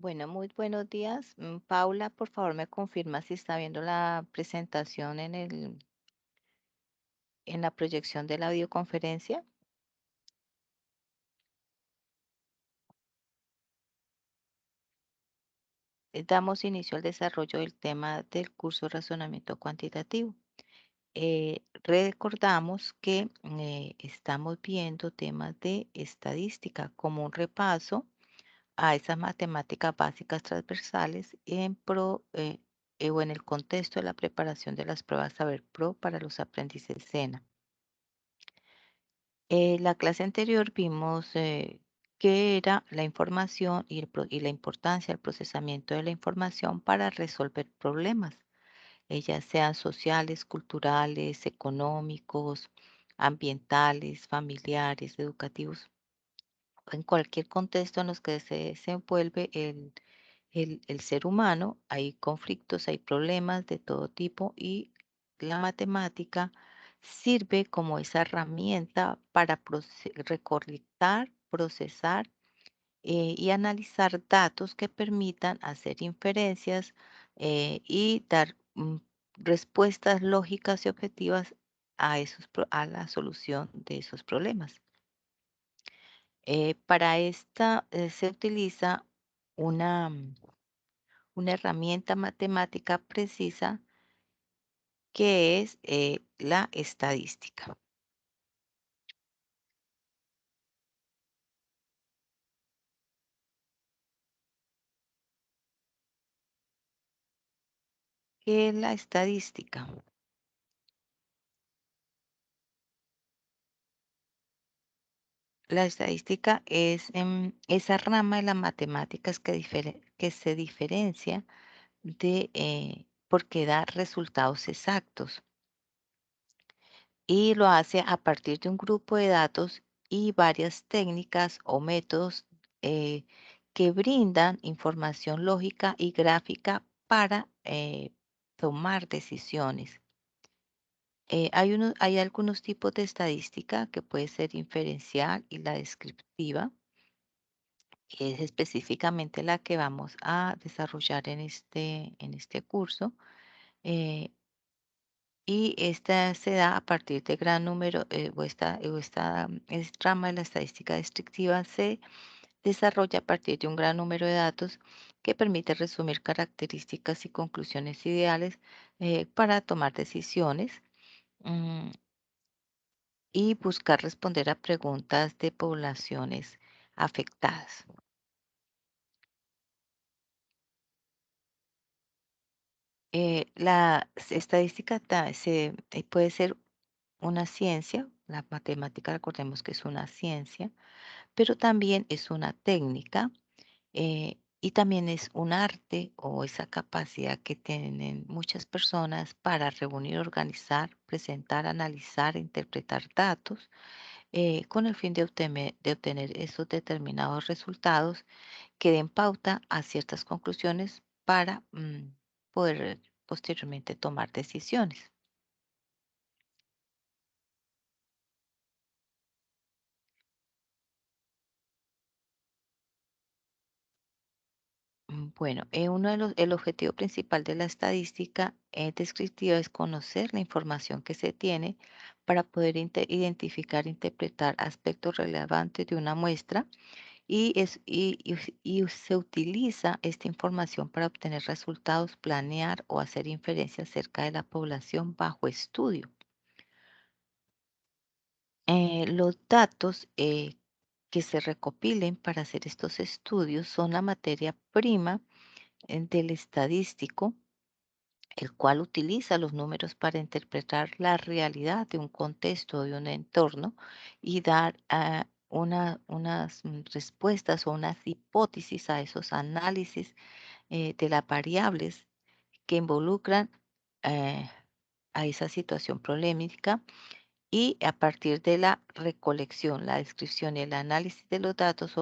Bueno, muy buenos días. Paula, por favor, me confirma si está viendo la presentación en la proyección de la videoconferencia. Damos inicio al desarrollo del tema del curso Razonamiento Cuantitativo. Recordamos que estamos viendo temas de estadística como un repaso a esas matemáticas básicas transversales o en el contexto de la preparación de las pruebas Saber Pro para los aprendices SENA. La clase anterior vimos qué era la información y la importancia del procesamiento de la información para resolver problemas, ya sean sociales, culturales, económicos, ambientales, familiares, educativos, en cualquier contexto en los que se desenvuelve el ser humano. Hay conflictos, hay problemas de todo tipo y la matemática sirve como esa herramienta para recolectar, procesar y analizar datos que permitan hacer inferencias y dar respuestas lógicas y objetivas a la solución de esos problemas. Para esta se utiliza una, una herramienta matemática precisa que es la estadística. ¿Qué es la estadística? La estadística es esa rama de las matemáticas que se diferencia porque da resultados exactos y lo hace a partir de un grupo de datos y varias técnicas o métodos eh, que brindan información lógica y gráfica para tomar decisiones. Hay algunos tipos de estadística que puede ser inferencial y la descriptiva, que es específicamente la que vamos a desarrollar en este curso. eh, y esta se da a partir de gran número, rama de la estadística descriptiva se desarrolla a partir de un gran número de datos que permite resumir características y conclusiones ideales para tomar decisiones. mm, y buscar responder a preguntas de poblaciones afectadas. Estadística puede ser una ciencia, la matemática recordemos que es una ciencia, pero también es una técnica y también es un arte o esa capacidad que tienen muchas personas para reunir, organizar, presentar, analizar, interpretar datos con el fin de obtener esos determinados resultados que den pauta a ciertas conclusiones para poder posteriormente tomar decisiones. Bueno, el objetivo principal de la estadística descriptiva es conocer la información que se tiene para poder identificar e interpretar aspectos relevantes de una muestra y se utiliza esta información para obtener resultados, planear o hacer inferencias acerca de la población bajo estudio. Los datos que se recopilen para hacer estos estudios son la materia prima del estadístico, el cual utiliza los números para interpretar la realidad de un contexto, de un entorno y dar unas respuestas o unas hipótesis a esos análisis de las variables que involucran eh, a esa situación problemática y a partir de la recolección, la descripción y el análisis de los datos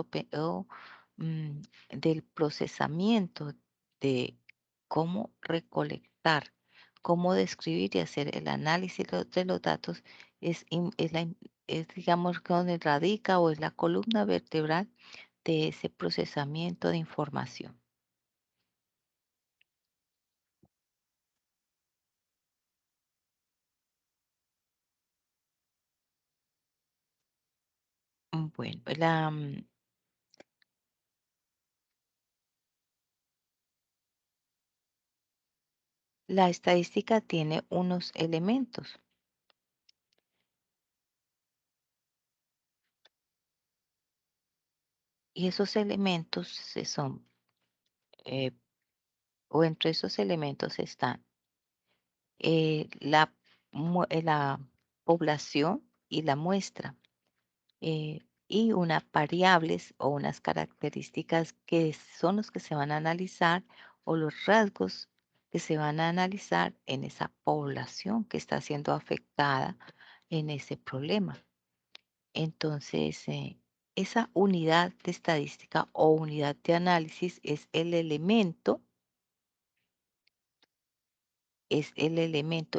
mm, del procesamiento de cómo recolectar, cómo describir y hacer el análisis de los datos es, digamos, donde radica o es la columna vertebral de ese procesamiento de información. Bueno, la estadística tiene unos elementos y esos elementos son, eh, o entre esos elementos están la población y la muestra, y unas variables o unas características que son los que se van a analizar o los rasgos que se van a analizar en esa población que está siendo afectada en ese problema. Entonces, esa unidad de estadística o unidad de análisis es el elemento.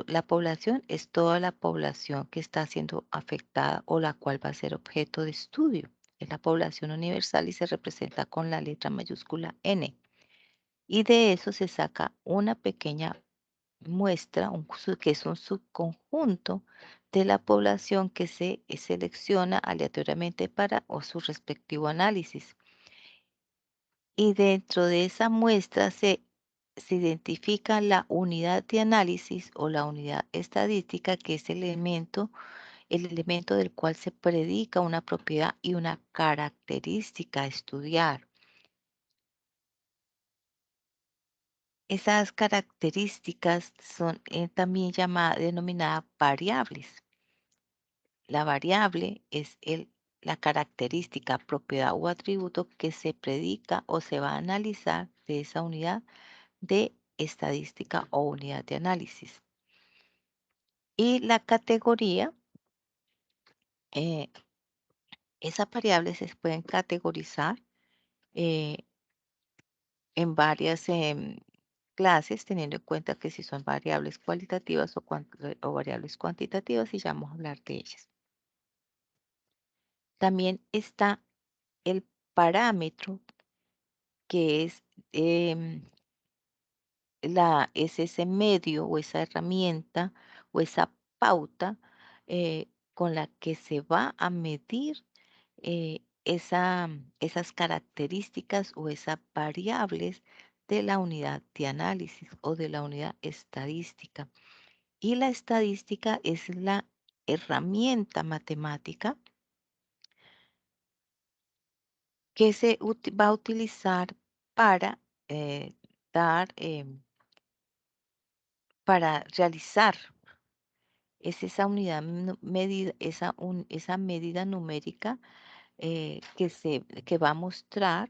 La población es toda la población que está siendo afectada o la cual va a ser objeto de estudio. Es la población universal y se representa con la letra mayúscula N. Y de eso se saca una pequeña muestra, que es un subconjunto de la población que se selecciona aleatoriamente para o su respectivo análisis. Y dentro de esa muestra se identifica la unidad de análisis o la unidad estadística, que es el elemento del cual se predica una propiedad y una característica a estudiar. Esas características son también denominadas variables. La variable es la característica, propiedad o atributo que se predica o se va a analizar de esa unidad de estadística o unidad de análisis. Y la categoría, eh, esas variables se pueden categorizar eh, en varias clases, teniendo en cuenta que si son variables cualitativas o variables cuantitativas, y ya vamos a hablar de ellas. También está el parámetro, que es ese medio o esa herramienta o esa pauta con la que se va a medir esas características o esas variables de la unidad de análisis o de la unidad estadística. Y la estadística es la herramienta matemática que va a utilizar para dar, para realizar. Es esa unidad medida, esa medida numérica que va a mostrar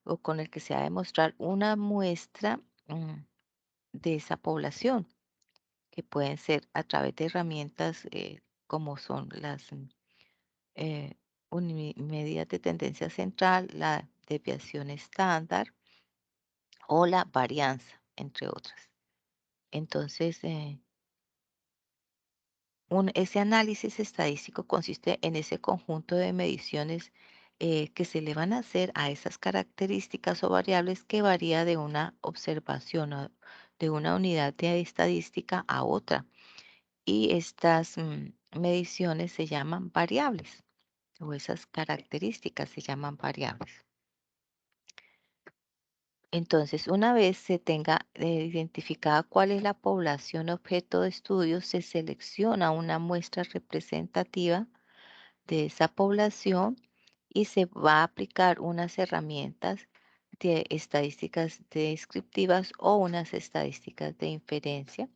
o con el que se va a demostrar una muestra de esa población, que pueden ser a través de herramientas como son las eh, medidas de tendencia central, la desviación estándar o la varianza, entre otras. Entonces, ese análisis estadístico consiste en ese conjunto de mediciones que se le van a hacer a esas características o variables que varía de una observación o de una unidad de estadística a otra. Y estas mediciones se llaman variables o esas características se llaman variables. Entonces, una vez se tenga identificada cuál es la población objeto de estudio, se selecciona una muestra representativa de esa población y se va a aplicar unas herramientas de estadísticas descriptivas o unas estadísticas de inferencia,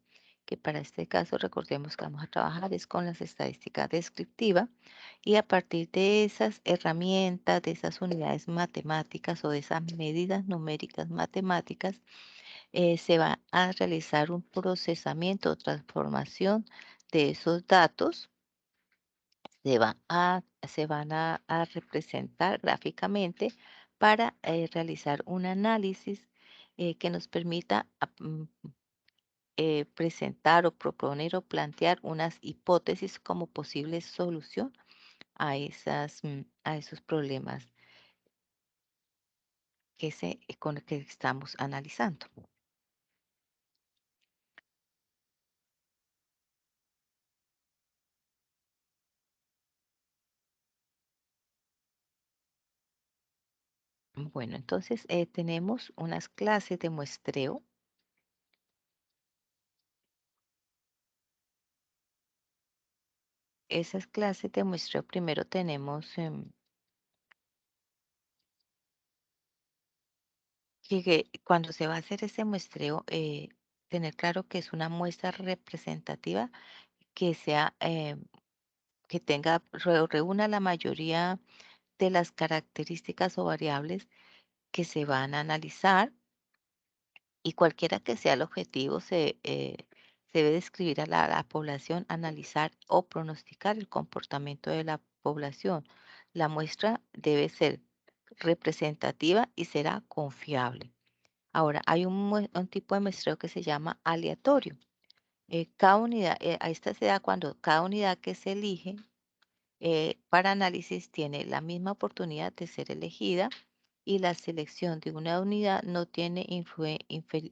que para este caso recordemos que vamos a trabajar es con las estadísticas descriptivas, y a partir de esas herramientas, de esas unidades matemáticas o de esas medidas numéricas matemáticas, se va a realizar un procesamiento o transformación de esos datos. Se van a representar gráficamente para realizar un análisis que nos permita presentar o proponer o plantear unas hipótesis como posible solución a esos problemas con los que estamos analizando. Bueno, entonces tenemos unas clases de muestreo. Esas clases de muestreo primero tenemos que cuando se va a hacer ese muestreo, tener claro que es una muestra representativa que sea, que tenga, reúna la mayoría de las características o variables que se van a analizar y cualquiera que sea el objetivo se debe describir a la población, analizar o pronosticar el comportamiento de la población. La muestra debe ser representativa y será confiable. Ahora, hay un tipo de muestreo que se llama aleatorio. Cada unidad, a esta se da cuando cada unidad que se elige para análisis tiene la misma oportunidad de ser elegida y la selección de una unidad no tiene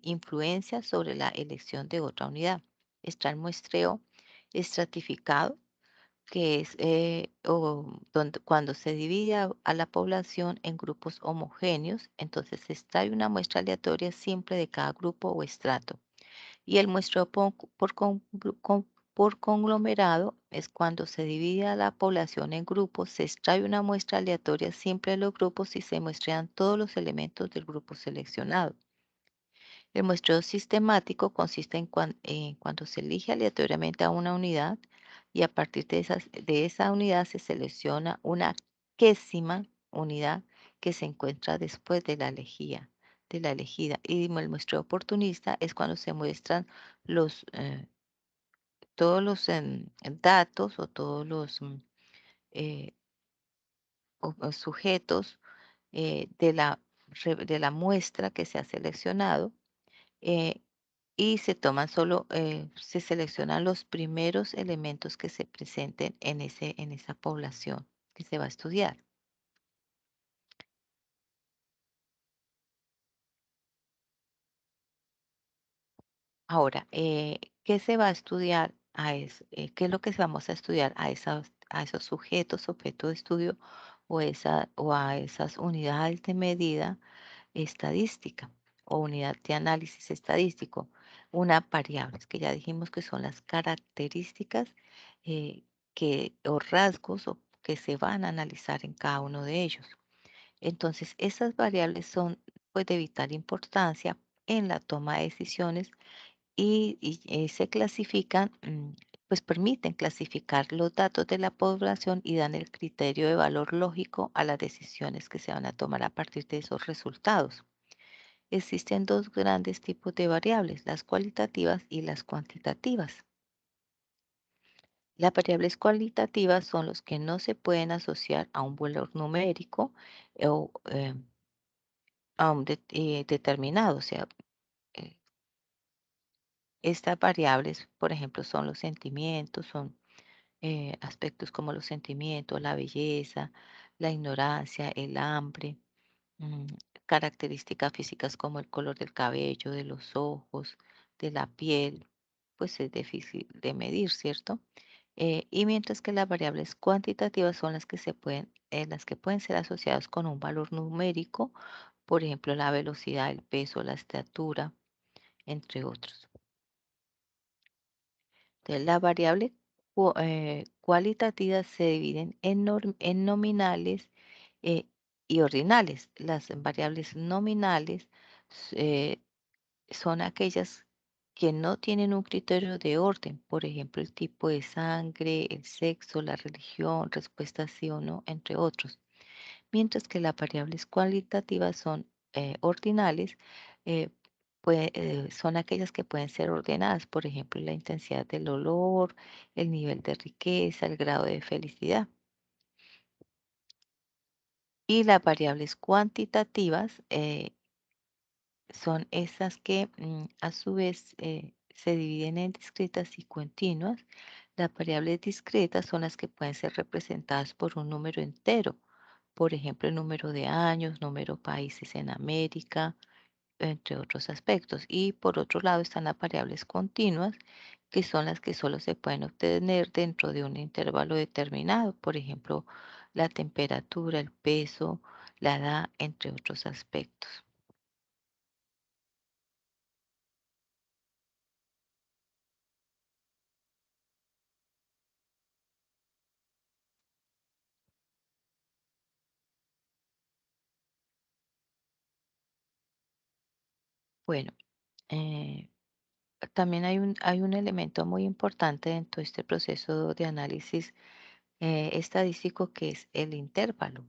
influencia sobre la elección de otra unidad. Está el muestreo estratificado, que es cuando se divide a la población en grupos homogéneos, entonces se extrae una muestra aleatoria simple de cada grupo o estrato. Y el muestreo por conglomerado es cuando se divide a la población en grupos, se extrae una muestra aleatoria simple de los grupos y se muestrean todos los elementos del grupo seleccionado. El muestreo sistemático consiste en cuando se elige aleatoriamente a una unidad y a partir de esa unidad se selecciona una quésima unidad que se encuentra después de la elegida. Y el muestreo oportunista es cuando se muestran los, todos los datos o todos los eh, o sujetos de la muestra que se ha seleccionado eh, y se toman solo, se seleccionan los primeros elementos que se presenten en esa población que se va a estudiar. Ahora, ¿qué se va a estudiar qué es lo que vamos a estudiar a esos sujetos, objeto de estudio o a esas unidades de medida estadística o unidad de análisis estadístico? Una variables que ya dijimos que son las características o rasgos que se van a analizar en cada uno de ellos. Entonces, esas variables son pues, de vital importancia en la toma de decisiones se clasifican, pues permiten clasificar los datos de la población y dan el criterio de valor lógico a las decisiones que se van a tomar a partir de esos resultados. Existen dos grandes tipos de variables, las cualitativas y las cuantitativas. Las variables cualitativas son los que no se pueden asociar a un valor numérico o a un determinado. O sea, eh, estas variables, por ejemplo, son los sentimientos, son aspectos como los sentimientos, la belleza, la ignorancia, el hambre, mm, características físicas como el color del cabello, de los ojos, de la piel, pues es difícil de medir, ¿cierto? Y mientras que las variables cuantitativas son las que pueden ser asociadas con un valor numérico, por ejemplo, la velocidad, el peso, la estatura, entre otros. Entonces, las variables cualitativas se dividen en nominales eh, y ordinales. Las variables nominales eh, son aquellas que no tienen un criterio de orden, por ejemplo, el tipo de sangre, el sexo, la religión, respuesta sí o no, entre otros. Mientras que las variables cualitativas son ordinales, eh, son aquellas que pueden ser ordenadas, por ejemplo, la intensidad del olor, el nivel de riqueza, el grado de felicidad. Y las variables cuantitativas son esas que a su vez se dividen en discretas y continuas. Las variables discretas son las que pueden ser representadas por un número entero, por ejemplo, el número de años, número de países en América, entre otros aspectos. Y por otro lado están las variables continuas, que son las que solo se pueden obtener dentro de un intervalo determinado, por ejemplo, la temperatura, el peso, la edad, entre otros aspectos. Bueno, eh, también hay un elemento muy importante dentro de este proceso de análisis estadístico que es el intervalo.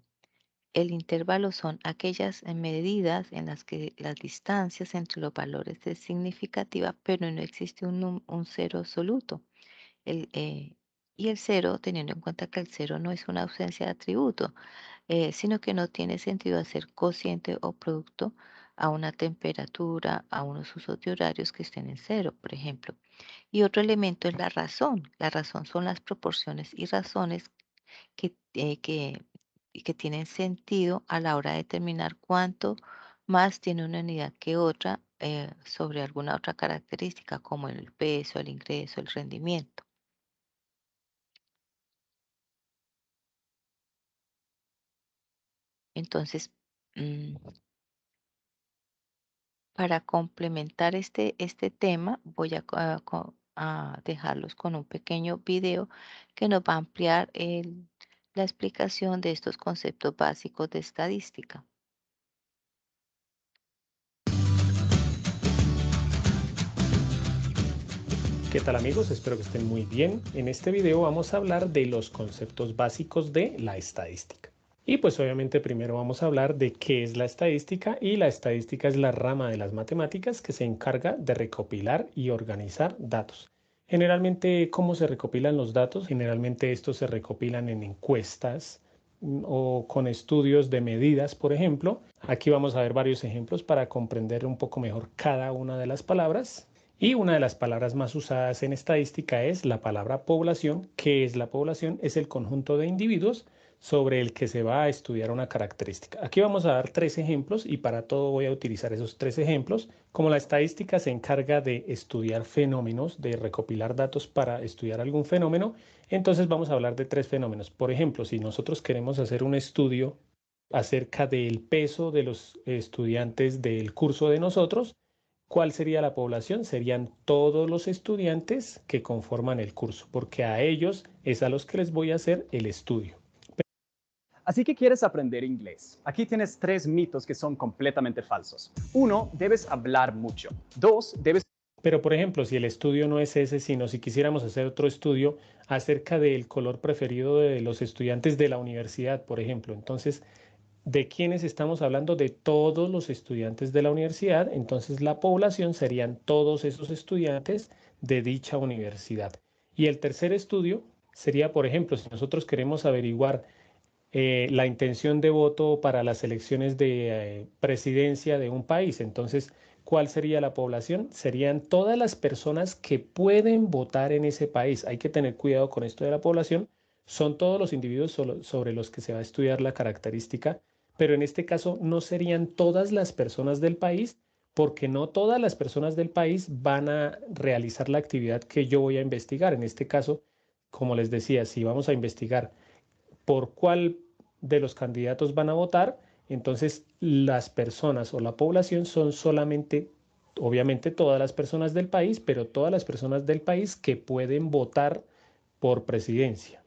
El intervalo son aquellas medidas en las que las distancias entre los valores es significativa, pero no existe un cero absoluto. El, y el cero, teniendo en cuenta que el cero no es una ausencia de atributo, sino que no tiene sentido hacer cociente o producto a una temperatura, a unos usos de horarios que estén en cero, por ejemplo. Y otro elemento es la razón. La razón son las proporciones y razones que tienen sentido a la hora de determinar cuánto más tiene una unidad que otra sobre alguna otra característica, como el peso, el ingreso, el rendimiento. Entonces, mm, para complementar este tema, voy a dejarlos con un pequeño video que nos va a ampliar la explicación de estos conceptos básicos de estadística. ¿Qué tal amigos? Espero que estén muy bien. En este video vamos a hablar de los conceptos básicos de la estadística. Y pues obviamente primero vamos a hablar de qué es la estadística, y la estadística es la rama de las matemáticas que se encarga de recopilar y organizar datos. Generalmente, ¿cómo se recopilan los datos? Generalmente estos se recopilan en encuestas o con estudios de medidas, por ejemplo. Aquí vamos a ver varios ejemplos para comprender un poco mejor cada una de las palabras. Y una de las palabras más usadas en estadística es la palabra población. ¿Qué es la población? Es el conjunto de individuos sobre el que se va a estudiar una característica. Aquí vamos a dar tres ejemplos y para todo voy a utilizar esos tres ejemplos. Como la estadística se encarga de estudiar fenómenos, de recopilar datos para estudiar algún fenómeno, entonces vamos a hablar de tres fenómenos. Por ejemplo, si nosotros queremos hacer un estudio acerca del peso de los estudiantes del curso de nosotros, ¿cuál sería la población? Serían todos los estudiantes que conforman el curso, porque a ellos es a los que les voy a hacer el estudio. Así que quieres aprender inglés. Aquí tienes tres mitos que son completamente falsos. Uno, debes hablar mucho. Dos, debes... Pero, por ejemplo, si el estudio no es ese, sino si quisiéramos hacer otro estudio acerca del color preferido de los estudiantes de la universidad, por ejemplo, entonces, ¿de quiénes estamos hablando? De todos los estudiantes de la universidad. Entonces, la población serían todos esos estudiantes de dicha universidad. Y el tercer estudio sería, por ejemplo, si nosotros queremos averiguar la intención de voto para las elecciones de presidencia de un país. Entonces, ¿cuál sería la población? Serían todas las personas que pueden votar en ese país. Hay que tener cuidado con esto de la población. Son todos los individuos sobre los que se va a estudiar la característica, pero en este caso no serían todas las personas del país, porque no todas las personas del país van a realizar la actividad que yo voy a investigar. En este caso, como les decía, si vamos a investigar por cuál de los candidatos van a votar, entonces las personas o la población son solamente, obviamente, todas las personas del país, pero todas las personas del país que pueden votar por presidencia.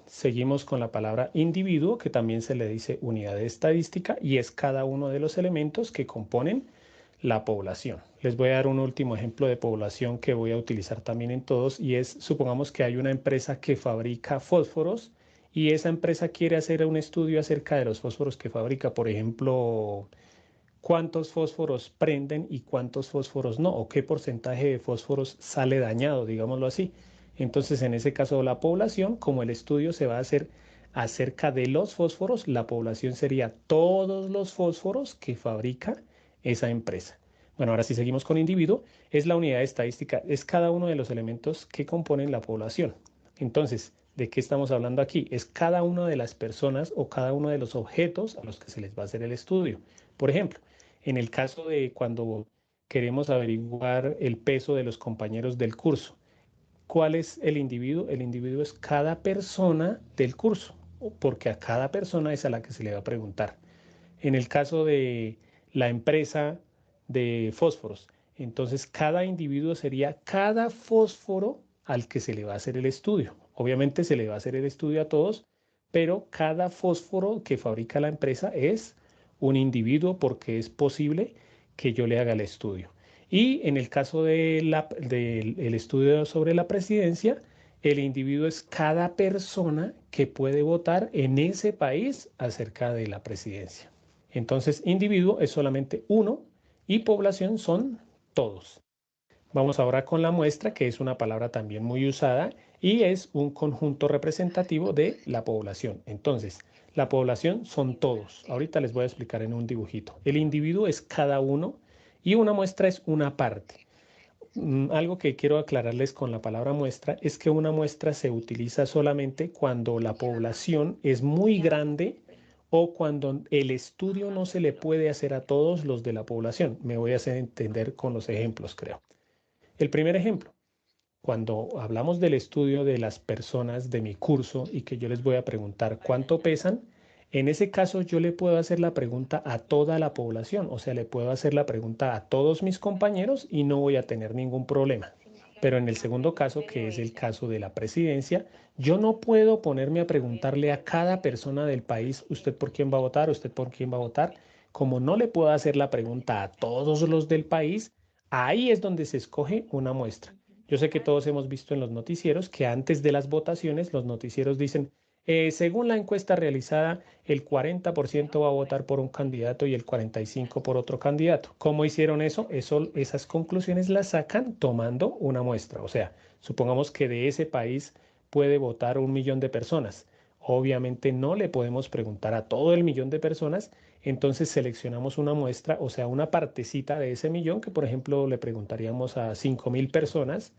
Seguimos con la palabra individuo, que también se le dice unidad de estadística, y es cada uno de los elementos que componen la población. Les voy a dar un último ejemplo de población que voy a utilizar también en todos, y es, supongamos que hay una empresa que fabrica fósforos y esa empresa quiere hacer un estudio acerca de los fósforos que fabrica. Por ejemplo, cuántos fósforos prenden y cuántos fósforos no, o qué porcentaje de fósforos sale dañado, digámoslo así. Entonces, en ese caso, la población, como el estudio se va a hacer acerca de los fósforos, la población sería todos los fósforos que fabrica esa empresa. Bueno, ahora sí seguimos con individuo. Es la unidad estadística, es cada uno de los elementos que componen la población. Entonces, ¿de qué estamos hablando aquí? Es cada una de las personas o cada uno de los objetos a los que se les va a hacer el estudio. Por ejemplo, en el caso de cuando queremos averiguar el peso de los compañeros del curso, ¿cuál es el individuo? El individuo es cada persona del curso, porque a cada persona es a la que se le va a preguntar. En el caso de la empresa de fósforos, entonces cada individuo sería cada fósforo al que se le va a hacer el estudio. Obviamente se le va a hacer el estudio a todos, pero cada fósforo que fabrica la empresa es un individuo porque es posible que yo le haga el estudio. Y en el caso del estudio sobre la presidencia, el individuo es cada persona que puede votar en ese país acerca de la presidencia. Entonces, individuo es solamente uno y población son todos. Vamos ahora con la muestra, que es una palabra también muy usada y es un conjunto representativo de la población. Entonces, la población son todos. Ahorita les voy a explicar en un dibujito. El individuo es cada uno y una muestra es una parte. Algo que quiero aclararles con la palabra muestra es que una muestra se utiliza solamente cuando la población es muy grande o cuando el estudio no se le puede hacer a todos los de la población. Me voy a hacer entender con los ejemplos, creo. El primer ejemplo, cuando hablamos del estudio de las personas de mi curso y que yo les voy a preguntar cuánto pesan, en ese caso yo le puedo hacer la pregunta a toda la población, o sea, le puedo hacer la pregunta a todos mis compañeros y no voy a tener ningún problema. Pero en el segundo caso, que es el caso de la presidencia, yo no puedo ponerme a preguntarle a cada persona del país, ¿usted por quién va a votar? ¿Usted por quién va a votar? Como no le puedo hacer la pregunta a todos los del país, ahí es donde se escoge una muestra. Yo sé que todos hemos visto en los noticieros que antes de las votaciones los noticieros dicen, según la encuesta realizada, el 40% va a votar por un candidato y el 45% por otro candidato. ¿Cómo hicieron eso? Esas conclusiones las sacan tomando una muestra. O sea, supongamos que de ese país puede votar 1 millón de personas. Obviamente no le podemos preguntar a todo el millón de personas, entonces seleccionamos una muestra, o sea, una partecita de ese millón que, por ejemplo, le preguntaríamos a 5.000 personas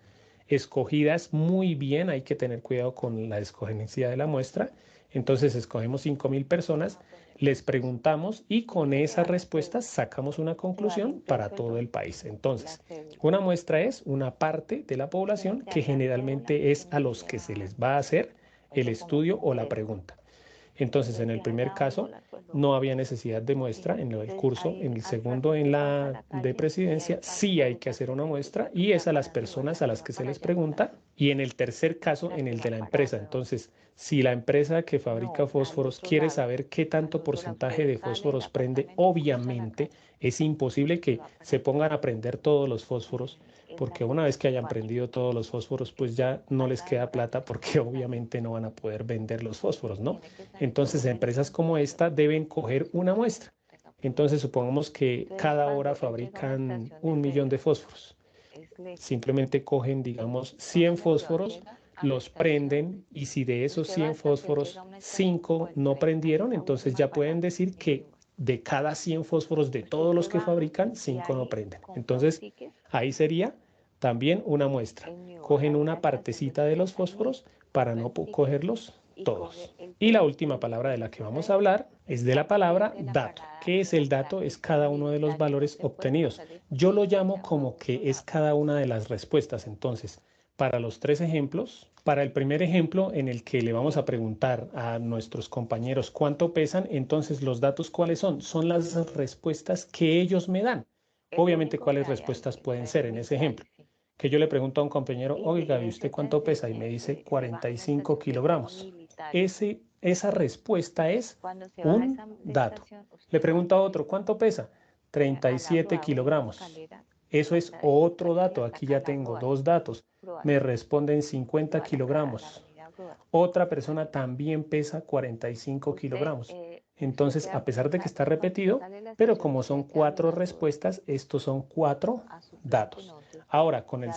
escogidas muy bien. Hay que tener cuidado con la escogencia de la muestra. Entonces escogemos 5.000 personas, les preguntamos y con esas respuestas sacamos una conclusión para todo el país. Entonces, una muestra es una parte de la población que generalmente es a los que se les va a hacer el estudio o la pregunta. Entonces, en el primer caso, no había necesidad de muestra en el curso. En el segundo, en la de presidencia, sí hay que hacer una muestra y es a las personas a las que se les pregunta. Y en el tercer caso, en el de la empresa. Entonces, si la empresa que fabrica fósforos quiere saber qué tanto porcentaje de fósforos prende, obviamente es imposible que se pongan a prender todos los fósforos, porque una vez que hayan prendido todos los fósforos, pues ya no les queda plata porque obviamente no van a poder vender los fósforos, ¿no? Entonces, empresas como esta deben coger una muestra. Entonces, supongamos que cada hora fabrican 1 millón de fósforos. Simplemente cogen, digamos, 100 fósforos, los prenden y si de esos 100 fósforos 5 no prendieron, entonces ya pueden decir que de cada 100 fósforos de todos los que fabrican, 5 no prenden. Entonces, ahí sería también una muestra. Cogen una partecita de los fósforos para no cogerlos todos. Y la última palabra de la que vamos a hablar es de la palabra dato. ¿Qué es el dato? Es cada uno de los valores obtenidos. Yo lo llamo como que es cada una de las respuestas. Entonces, para los 3 ejemplos, para el primer ejemplo en el que le vamos a preguntar a nuestros compañeros cuánto pesan, entonces los datos ¿cuáles son? Son las respuestas que ellos me dan. Obviamente, ¿cuáles respuestas pueden ser en ese ejemplo? Que yo le pregunto a un compañero, oiga, ¿y usted cuánto pesa? Y me dice 45 kilogramos. Esa respuesta es un dato. Le pregunto a otro, ¿cuánto pesa? 37 kilogramos. Eso es otro dato. Aquí ya tengo 2 datos. Me responden 50 kilogramos. Otra persona también pesa 45 kilogramos. Entonces, a pesar de que está repetido, pero como son 4 respuestas, estos son 4 datos. Ahora, con el